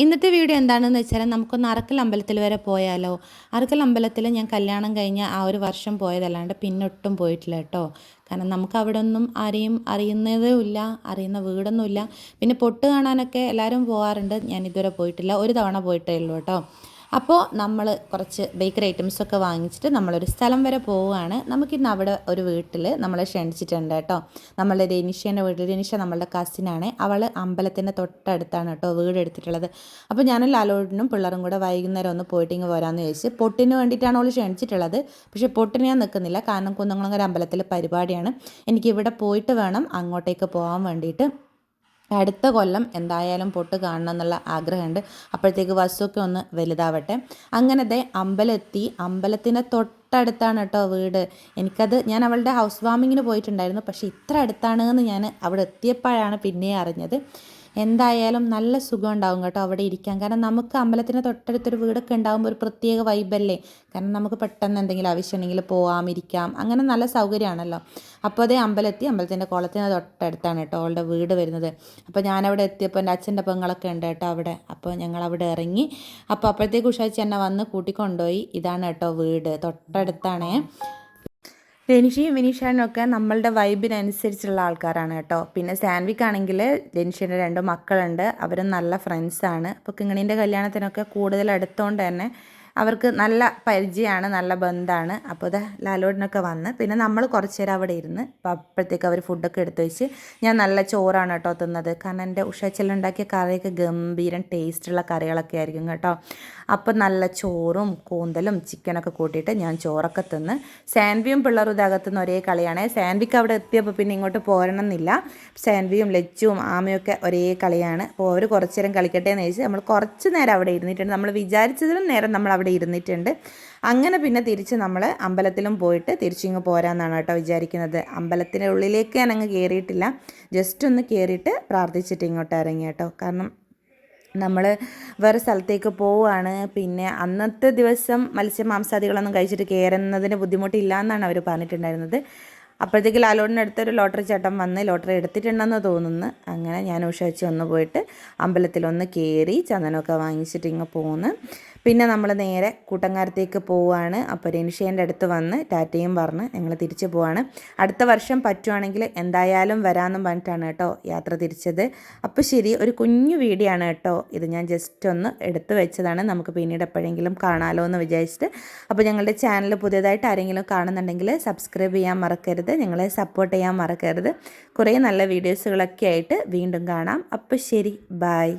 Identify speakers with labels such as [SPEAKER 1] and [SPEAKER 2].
[SPEAKER 1] ഇന്നത്തെ വീഡിയോ എന്താണെന്ന് വെച്ചാൽ നമുക്കൊന്ന് അറക്കൽ അമ്പലത്തിൽ വരെ പോയാലോ. അറക്കൽ അമ്പലത്തിൽ ഞാൻ കല്യാണം കഴിഞ്ഞ ആ ഒരു വർഷം പോയതല്ലാണ്ട് പിന്നെ ഒട്ടും പോയിട്ടില്ല കേട്ടോ. കാരണം നമുക്ക് അവിടെ ഒന്നും ആരെയും അറിയുന്നതും ഇല്ല, അറിയുന്ന വീടൊന്നുമില്ല. പിന്നെ പൊട്ട് കാണാനൊക്കെ എല്ലാവരും പോകാറുണ്ട്, ഞാൻ ഇതുവരെ പോയിട്ടില്ല, ഒരു തവണ പോയിട്ടേ ഉള്ളൂ കേട്ടോ. അപ്പോൾ നമ്മൾ കുറച്ച് ബേക്കറി ഐറ്റംസൊക്കെ വാങ്ങിച്ചിട്ട് നമ്മളൊരു സ്ഥലം വരെ പോവുകയാണ്. നമുക്കിന്ന് അവിടെ ഒരു വീട്ടിൽ നമ്മളെ ക്ഷണിച്ചിട്ടുണ്ട് കേട്ടോ. നമ്മളുടെ രനീഷേൻ്റെ വീട്ടിൽ, രനീഷ നമ്മളുടെ കസിനാണ്, അവൾ അമ്പലത്തിൻ്റെ തൊട്ടടുത്താണ് കേട്ടോ വീട് എടുത്തിട്ടുള്ളത്. അപ്പോൾ ഞാനും ലാലോടിനും പിള്ളേരും കൂടെ വൈകുന്നേരം ഒന്ന് പോയിട്ട് ഇങ്ങ് വരാമെന്ന് ചോദിച്ച്. പൊട്ടിന് വേണ്ടിയിട്ടാണ് അവൾ ക്ഷണിച്ചിട്ടുള്ളത്. പക്ഷേ പൊട്ടിന് ഞാൻ നിൽക്കുന്നില്ല, കാരണം കുന്നംകുളങ്ങര അമ്പലത്തിൽ പരിപാടിയാണ്. എനിക്കിവിടെ പോയിട്ട് വേണം അങ്ങോട്ടേക്ക് പോകാൻ വേണ്ടിയിട്ട്. അടുത്ത കൊല്ലം എന്തായാലും പൊട്ട് കാണണം എന്നുള്ള ആഗ്രഹമുണ്ട്. അപ്പോഴത്തേക്ക് വസ്തുവൊക്കെ ഒന്ന് വലുതാവട്ടെ. അങ്ങനത്തെ അമ്പലമെത്തി. അമ്പലത്തിൻ്റെ തൊട്ടടുത്താണ് കേട്ടോ വീട്. ഞാൻ അവളുടെ ഹൗസ് വാമിങ്ങിന് പോയിട്ടുണ്ടായിരുന്നു, പക്ഷേ ഇത്ര അടുത്താണെന്ന് ഞാൻ അവിടെ എത്തിയപ്പോഴാണ് പിന്നെ അറിഞ്ഞത്. എന്തായാലും നല്ല സുഖം ഉണ്ടാവും കേട്ടോ അവിടെ ഇരിക്കാൻ. കാരണം നമുക്ക് അമ്പലത്തിന് തൊട്ടടുത്തൊരു വീടൊക്കെ ഉണ്ടാകുമ്പോൾ ഒരു പ്രത്യേക വൈബല്ലേ. കാരണം നമുക്ക് പെട്ടെന്ന് എന്തെങ്കിലും ആവശ്യമുണ്ടെങ്കിൽ പോവാം, ഇരിക്കാം, അങ്ങനെ നല്ല സൗകര്യമാണല്ലോ. അപ്പോൾ അതേ അമ്പലത്തിൻ്റെ കുളത്തിന് തൊട്ടടുത്താണ് കേട്ടോ അവളുടെ വീട് വരുന്നത്. അപ്പോൾ ഞാനവിടെ എത്തിയപ്പോൾ എൻ്റെ അച്ഛൻ്റെ പെങ്ങളൊക്കെ ഉണ്ട് കേട്ടോ അവിടെ. അപ്പോൾ ഞങ്ങൾ അവിടെ ഇറങ്ങി. അപ്പോൾ അപ്പോഴത്തേക്ക് ഉഷാച്ചി എന്നെ വന്ന് കൂട്ടിക്കൊണ്ടുപോയി. ഇതാണ് കേട്ടോ വീട്, തൊട്ടടുത്താണേ. ലെനിഷയും വിനീഷാനും ഒക്കെ നമ്മളുടെ വൈബിനനുസരിച്ചുള്ള ആൾക്കാരാണ് കേട്ടോ. പിന്നെ സാൻവിക്കാണെങ്കിൽ ലെനിഷയുടെ 2 മക്കളുണ്ട്, അവരും നല്ല ഫ്രണ്ട്സാണ്. അപ്പോൾ കിങ്ങിണീൻ്റെ കല്യാണത്തിനൊക്കെ കൂടുതൽ അടുത്തുകൊണ്ട് തന്നെ അവർക്ക് നല്ല പരിചയമാണ്, നല്ല ബന്ധമാണ്. അപ്പോൾ ഇത് ലാലോടിനൊക്കെ വന്ന് പിന്നെ നമ്മൾ കുറച്ച് നേരം അവിടെ ഇരുന്ന്. അപ്പോൾ അപ്പോഴത്തേക്ക് അവർ ഫുഡൊക്കെ എടുത്ത് വെച്ച്. ഞാൻ നല്ല ചോറാണ് കേട്ടോ തിന്നത്, കാരണം എൻ്റെ ഉഷാച്ചെല്ലുണ്ടാക്കിയ കറിയൊക്കെ ഗംഭീരം ടേസ്റ്റുള്ള കറികളൊക്കെ ആയിരിക്കും കേട്ടോ. അപ്പോൾ നല്ല ചോറും കൂന്തലും ചിക്കനൊക്കെ കൂട്ടിയിട്ട് ഞാൻ ചോറൊക്കെ തിന്ന്. സാൻവിയും പിള്ളേരും ഇതകത്തുനിന്ന് ഒരേ കളിയാണ്. സാൻവിക്ക് അവിടെ എത്തിയപ്പോൾ പിന്നെ ഇങ്ങോട്ട് പോരണം എന്നില്ല. സാൻവിയും ലച്ചുവും ആമയൊക്കെ ഒരേ കളിയാണ്. അപ്പോൾ അവർ കുറച്ച് നേരം കളിക്കട്ടെ എന്ന് ചോദിച്ച് നമ്മൾ കുറച്ച് നേരം അവിടെ ഇരുന്നിട്ടുണ്ട്. നമ്മൾ വിചാരിച്ചതിലും നേരം നമ്മൾ അവിടെ ഇരുന്നിട്ടുണ്ട്. അങ്ങനെ പിന്നെ തിരിച്ച് നമ്മൾ അമ്പലത്തിലും പോയിട്ട് തിരിച്ചിങ്ങ് പോരാമെന്നാണ് കേട്ടോ വിചാരിക്കുന്നത്. അമ്പലത്തിൻ്റെ ഉള്ളിലേക്ക് ഞാൻ അങ്ങ് കയറിയിട്ടില്ല, ജസ്റ്റ് ഒന്ന് കയറിയിട്ട് പ്രാർത്ഥിച്ചിട്ട് ഇങ്ങോട്ട് ഇറങ്ങി കേട്ടോ. കാരണം നമ്മൾ വേറെ സ്ഥലത്തേക്ക് പോവുകയാണ്. പിന്നെ അന്നത്തെ ദിവസം മത്സ്യമാംസാദികളൊന്നും കഴിച്ചിട്ട് കയറുന്നതിന് ബുദ്ധിമുട്ടില്ല എന്നാണ് അവർ പറഞ്ഞിട്ടുണ്ടായിരുന്നത്. അപ്പോഴത്തേക്ക് ലാലോടിൻ്റെ അടുത്തൊരു ലോട്ടറി ചേട്ടൻ വന്ന് ലോട്ടറി എടുത്തിട്ടുണ്ടെന്ന് തോന്നുന്നു. അങ്ങനെ ഞാൻ ഉഷാച്ചി ഒന്ന് പോയിട്ട് അമ്പലത്തിലൊന്ന് കയറി ചന്ദനമൊക്കെ വാങ്ങിച്ചിട്ട് ഇങ്ങ് പോന്ന്. പിന്നെ നമ്മൾ നേരെ കൂട്ടങ്കാരത്തേക്ക് പോവുകയാണ്. അപ്പോൾ രനിഷേൻ്റെ അടുത്ത് വന്ന് ടാറ്റയും പറഞ്ഞ് ഞങ്ങൾ തിരിച്ച് പോവാണ്. അടുത്ത വർഷം പറ്റുവാണെങ്കിൽ എന്തായാലും വരാമെന്നും പറഞ്ഞിട്ടാണ് കേട്ടോ യാത്ര തിരിച്ചത്. അപ്പോൾ ശരി, ഒരു കുഞ്ഞു വീഡിയോ ആണ് കേട്ടോ ഇത്, ഞാൻ ജസ്റ്റ് ഒന്ന് എടുത്തു വെച്ചതാണ്. നമുക്ക് പിന്നീട് എപ്പോഴെങ്കിലും കാണാമല്ലോ എന്ന് വിചാരിച്ചിട്ട്. അപ്പോൾ ഞങ്ങളുടെ ചാനൽ പുതിയതായിട്ട് ആരെങ്കിലും കാണുന്നുണ്ടെങ്കിൽ സബ്സ്ക്രൈബ് ചെയ്യാൻ മറക്കരുത്, ഞങ്ങളെ സപ്പോർട്ട് ചെയ്യാൻ മറക്കരുത്. കുറേ നല്ല വീഡിയോസുകളൊക്കെ ആയിട്ട് വീണ്ടും കാണാം. അപ്പോൾ ശരി, ബൈ.